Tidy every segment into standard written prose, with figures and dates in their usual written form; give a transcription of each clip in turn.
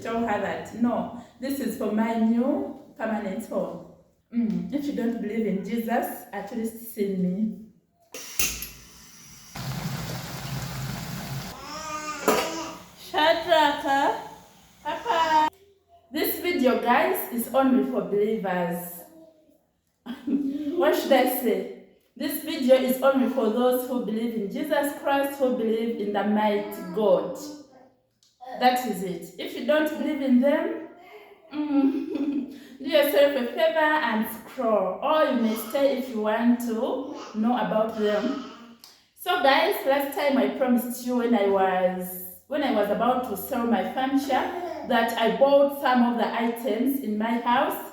tell her that, no, this is for my new permanent home. If you don't believe in Jesus, at least see me. Shadrach, Papa. This video, guys, is only for believers. What should I say? This video is only for those who believe in Jesus Christ, who believe in the mighty God. That is it. If you don't believe in them, do yourself a favor and scroll. Or you may stay if you want to know about them. So guys, last time I promised you when I was about to sell my furniture that I bought some of the items in my house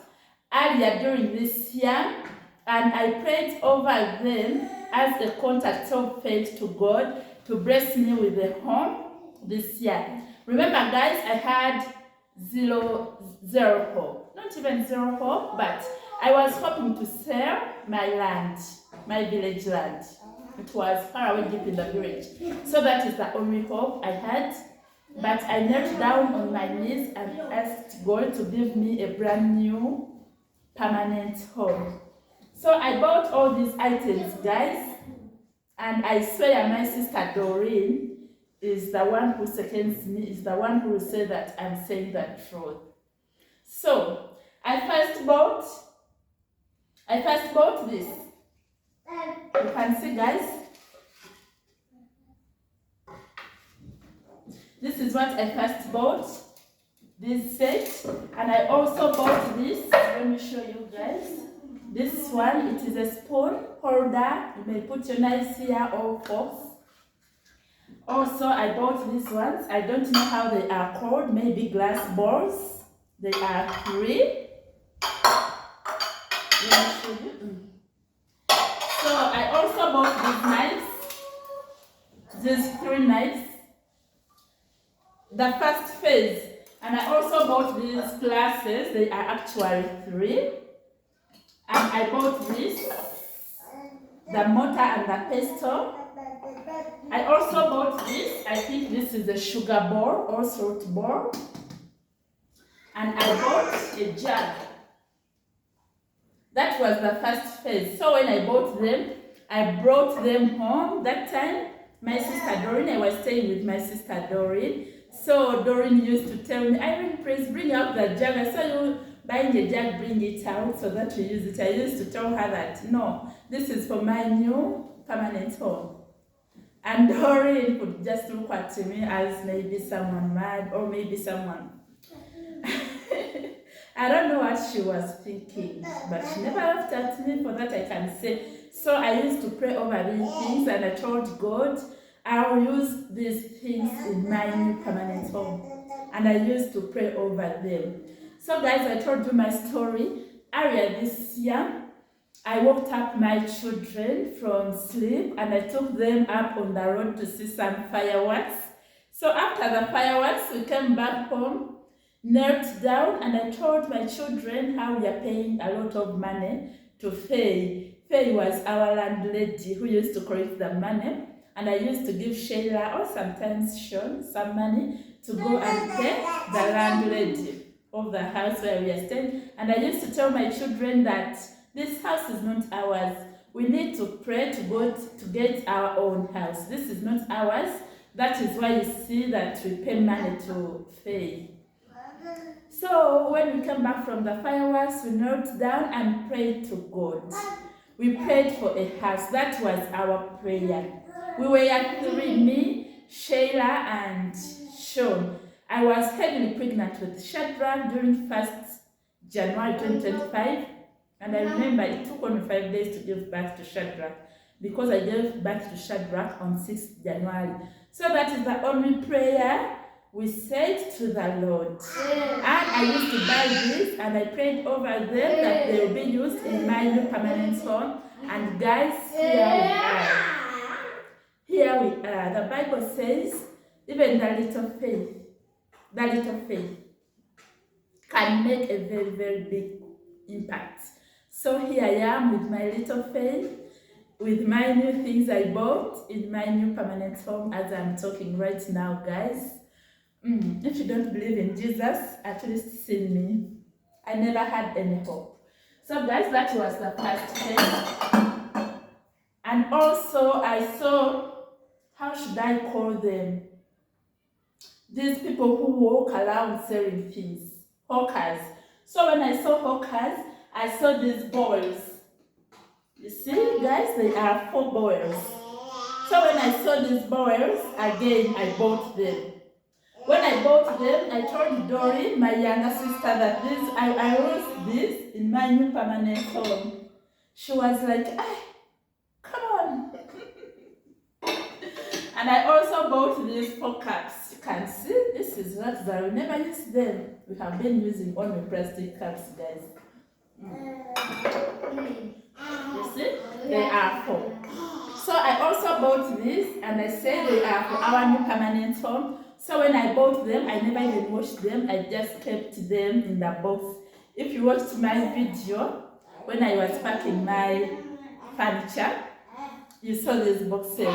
earlier during this year, and I prayed over them as a contact of faith to God to bless me with a home this year. Remember guys, I had zero hope. Not even zero hope, but I was hoping to sell my land, my village land. It was far away deep in the village. So that is the only hope I had. But I knelt down on my knees and asked God to give me a brand new permanent home. So I bought all these items, guys, and I swear my sister Doreen is the one who seconds me, is the one who will say that I'm saying the truth. So I first bought this. You can see, guys. This is what I first bought, this set, and I also bought this. Let me show you guys. This one, it is a spoon holder. You may put your knives here or forks. Also, I bought these ones. I don't know how they are called. Maybe glass balls. They are 3. Let me show you. So I also bought these knives. These 3 knives. The first phase. And I also bought these glasses. They are actually 3. And I bought this, the mortar and the pestle. I also bought this. I think this is a sugar ball or salt ball. And I bought a jug. That was the first phase. So when I bought them, I brought them home. That time, my sister Doreen, I was staying with my sister Doreen. So Doreen used to tell me, Irene, please bring out the jug. I saw you buying a jug, bring it out so that we use it. I used to tell her that, no, this is for my new permanent home. And Doreen would just look at me as maybe someone mad or maybe someone. I don't know what she was thinking, but she never laughed at me, for that I can say. So I used to pray over these things, and I told God, I'll use these things in my new permanent home. And I used to pray over them. So guys, I told you my story. Earlier this year, I woke up my children from sleep and I took them up on the road to see some fireworks. So after the fireworks, we came back home, knelt down, and I told my children how we are paying a lot of money to Faye. Faye was our landlady who used to collect the money, and I used to give Sheila or sometimes Sean some money to go and pay the landlady of the house where we are staying. And I used to tell my children that this house is not ours. We need to pray to God to get our own house. This is not ours. That is why you see that we pay money to Faye. So when we came back from the fireworks, we knelt down and prayed to God. We prayed for a house. That was our prayer. We were at 3, me, Sheila, and Sean. I was heavily pregnant with Shadrach during 1st January 2025. And I remember it took only 5 days to give birth to Shadrach, because I gave birth to Shadrach on 6th January. So that is the only prayer we said to the Lord. And I used to buy this and I prayed over them that they will be used in my new permanent home. And guys, here we are. Here we are. The Bible says, even the little faith can make a very, very big impact. So here I am with my little faith, with my new things I bought in my new permanent home as I'm talking right now, guys. If you don't believe in Jesus, at least see me. I never had any hope. So guys, that was the first page. And also I saw, how should I call them? These people who walk around selling things. Hawkers. So when I saw hawkers, I saw these balls. You see, guys, they are 4 balls. So when I saw these balls, again, I bought them. When I bought them, I told Dory, my younger sister, that I use this in my new permanent home. She was like, ah, come on. And I also bought these 4 cups. You can see, this is what I will never use them. We have been using only plastic cups, guys. You see, they are 4. So I also bought this, and I said they are for our new permanent home. So when I bought them, I never even washed them. I just kept them in the box. If you watched my video, when I was packing my furniture, you saw these boxes.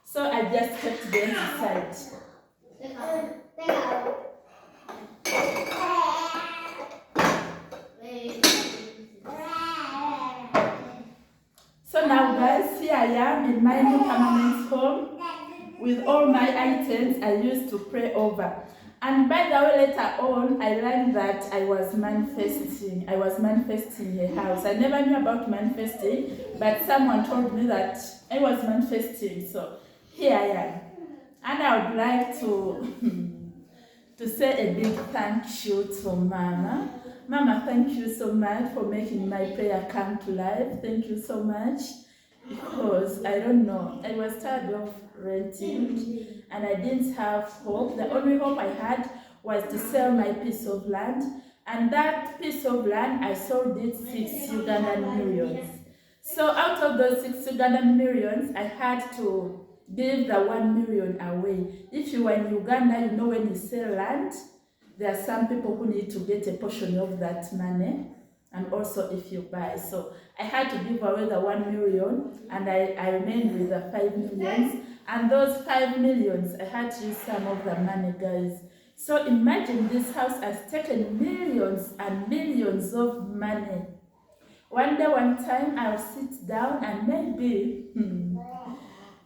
So I just kept them inside. So now guys, here I am in my new permanent home with all my items I used to pray over. And by the way, later on, I learned that I was manifesting. I was manifesting a house. I never knew about manifesting, but someone told me that I was manifesting. So here I am. And I would like to say a big thank you to Mama. Mama, thank you so much for making my prayer come to life. Thank you so much. Because I don't know, I was tired of renting and I didn't have hope. The only hope I had was to sell my piece of land, and that piece of land I sold it 6 Ugandan millions. So out of those 6 Ugandan millions, I had to give the 1 million away. If you are in Uganda, you know when you sell land, there are some people who need to get a portion of that money. And also if you buy. So I had to give away the 1 million, and I remained with the 5 millions. And those 5 millions, I had to use some of the money, guys. So imagine this house has taken millions and millions of money. One day, one time, I'll sit down and maybe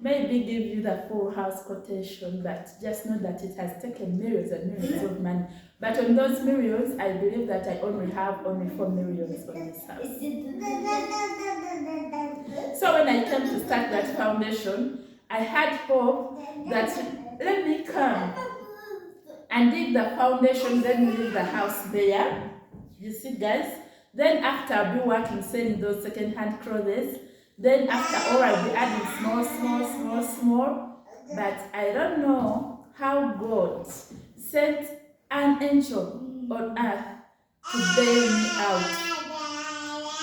give you the full house quotation, but just know that it has taken millions and millions of money. But on those millions, I believe that I only have only 4 millions on this house. So when I came to start that foundation, I had hope that let me come and dig the foundation, then leave the house there. You see, guys? Then after I'll be working selling those second-hand clothes, then after all I'll be adding small. But I don't know how God sent an angel on earth to bail me out.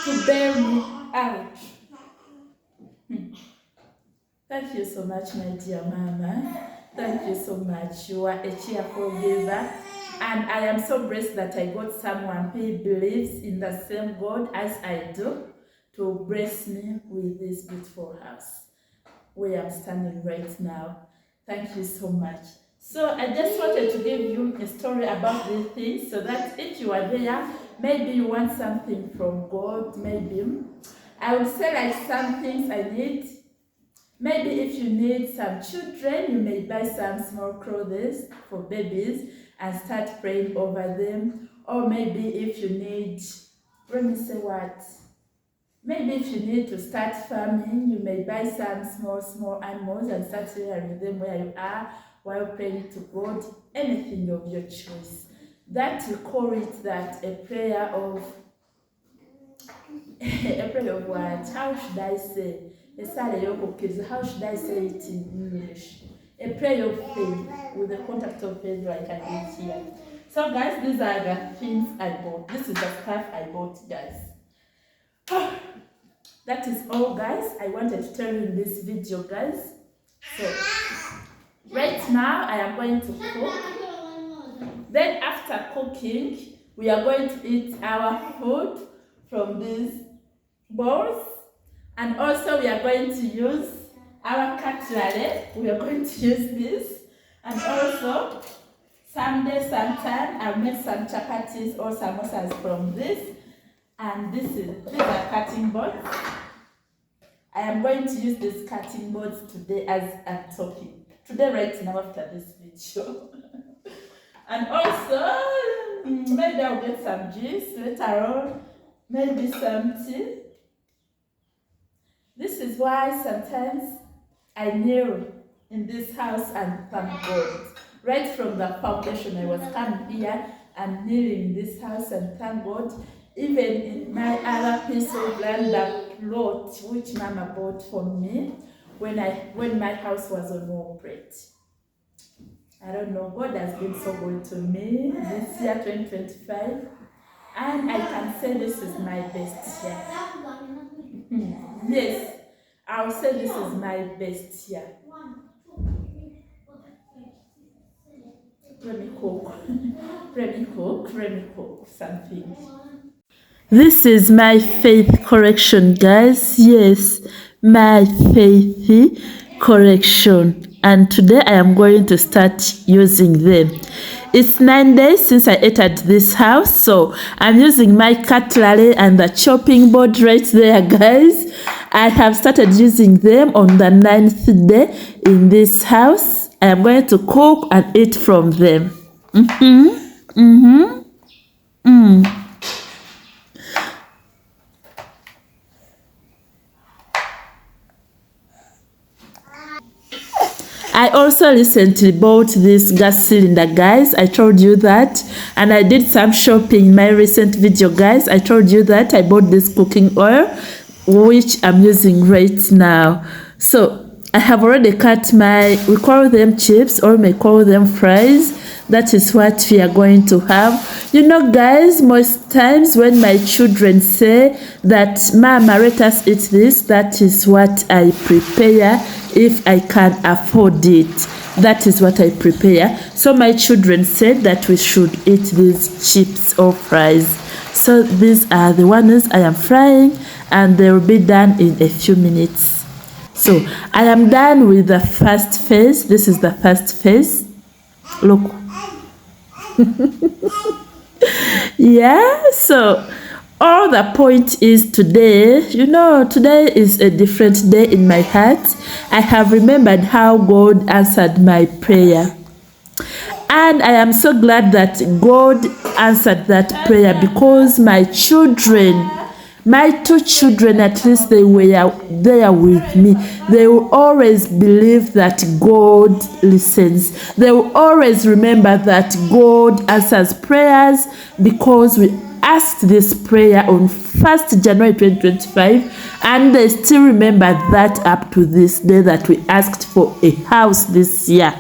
To bail me out. Thank you so much, my dear Mama. Thank you so much. You are a cheerful giver. And I am so blessed that I got someone who believes in the same God as I do to bless me with this beautiful house where I'm standing right now. Thank you so much. So I just wanted to give you a story about these things so that if you are there, maybe you want something from God, maybe. I would say like some things I need. Maybe if you need some children, you may buy some small clothes for babies and start praying over them. Or maybe if you need, let me say what? Maybe if you need to start farming, you may buy some small animals and start rearing them where you are while praying to God. Anything of your choice. That we call it that a prayer of a prayer of what? How should I say? How should I say it in English? A prayer of faith with the contact of faith like I did here. So guys, these are the things I bought. This is the stuff I bought, guys. That is all, guys. I wanted to tell you in this video, guys. So right now I am going to cook. Then after cooking, we are going to eat our food from these bowls. And also we are going to use our cutlery. We are going to use this. And also Someday, sometime, I'll make some chapatis or samosas from this. And these are cutting boards. I am going to use these cutting boards today as I'm talking. Today, right now, after this video. And also, maybe I'll get some juice later on. Maybe some tea. This is why sometimes I kneel in this house and thank God. Right from the foundation, I was coming here and kneeling in this house and thank God. Even in my other piece of land, the plot which Mama bought for me when my house was on Walpret. I don't know, God has been so good to me this year, 2025. And I can say this is my best year. Yes, I'll say this is my best year. Let me cook something. This is my faith correction, guys. Yes, my faith correction. And today I am going to start using them. It's 9 days since I entered this house, so I'm using my cutlery and the chopping board right there, guys. I have started using them on the 9th day in this house. I am going to cook and eat from them. I also recently bought this gas cylinder, guys. I told you that. And I did some shopping in my recent video, guys. I told you that I bought this cooking oil, which I'm using right now. So I have already cut we call them chips, or may call them fries. That is what we are going to have. You know, guys, most times when my children say that, Mama, let us eat this, that is what I prepare if I can afford it. That is what I prepare. So my children said that we should eat these chips or fries. So these are the ones I am frying, and they will be done in a few minutes. So I am done with the first phase. This is the first phase. Look. Yeah, so all the point is today, you know, today is a different day in my heart. I have remembered how God answered my prayer. And I am so glad that God answered that prayer, because my children, my 2 children, at least they were there with me. They will always believe that God listens. They will always remember that God answers prayers, because we asked this prayer on 1st January 2025, and they still remember that up to this day, that we asked for a house this year.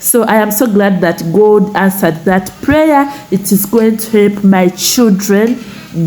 So I am so glad that God answered that prayer. It is going to help my children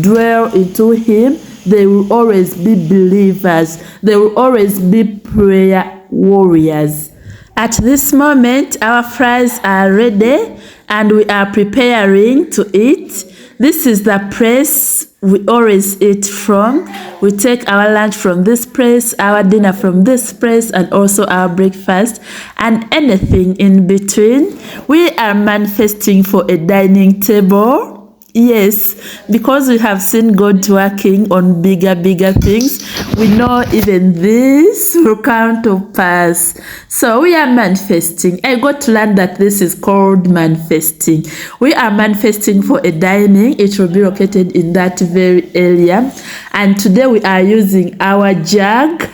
dwell into Him. They will always be believers. They will always be prayer warriors. At this moment, our fries are ready and we are preparing to eat. This is the place we always eat from. We take our lunch from this place, our dinner from this place, and also our breakfast and anything in between. We are manifesting for a dining table. Yes, because we have seen God working on bigger things. We know even this will come to pass. So we are manifesting. I got to learn that this is called manifesting. We are manifesting for a dining. It will be located in that very area. And today we are using our jug.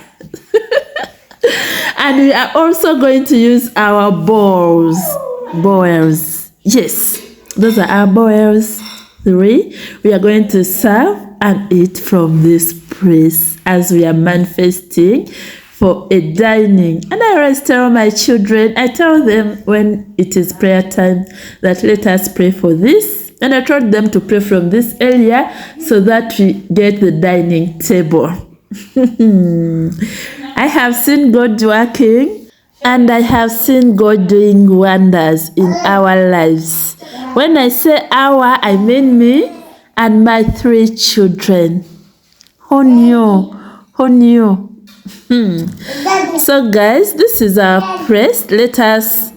And we are also going to use our bowls. Yes, those are our bowls. 3. We are going to serve and eat from this place as we are manifesting for a dining. And I always tell my children, I tell them when it is prayer time that let us pray for this. And I told them to pray from this area so that we get the dining table. I have seen God working, and I have seen God doing wonders in our lives. When I say our, I mean me and my 3 children. Who knew? So guys, this is our place. Let us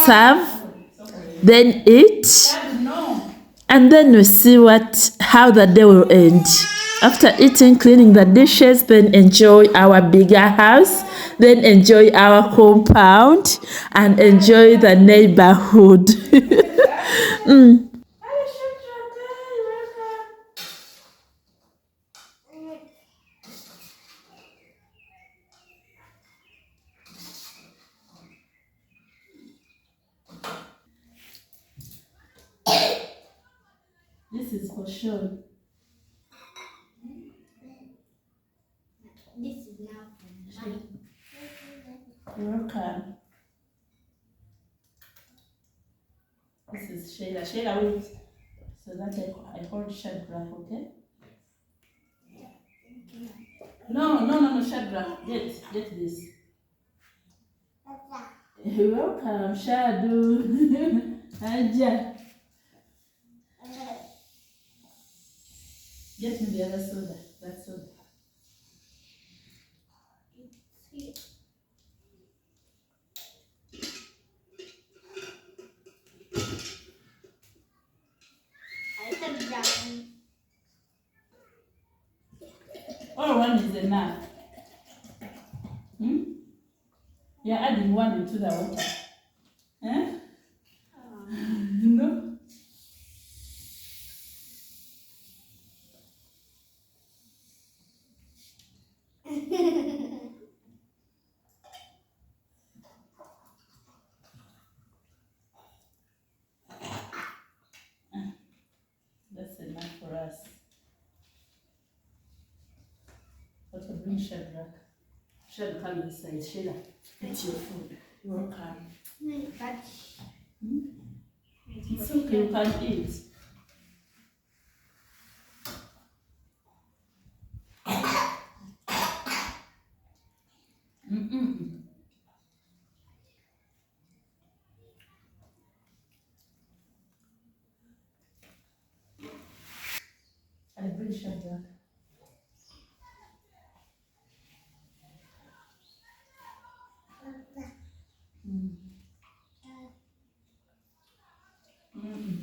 serve then eat, and then you see how the day will end. After eating, cleaning the dishes, then enjoy our bigger house, then enjoy our compound, and enjoy the neighborhood. This is for sure. This is now for mine. You're welcome. This is Shayla. Shayla, wait. So that I hold Shadrach, okay? No, Shadrach. Get this. You're welcome, Shadu. Aja. Get me the other soda. That soda. Or one is enough. Hmm? You're adding one into the water. Eh? No? That's enough for us. What will bring Shadrach? Shadrach, come inside. Sheila, it's your food. You're welcome. Hmm? It's okay, you can eat. Mm-mm. I bring Shadrach. Mm. Mm-mm.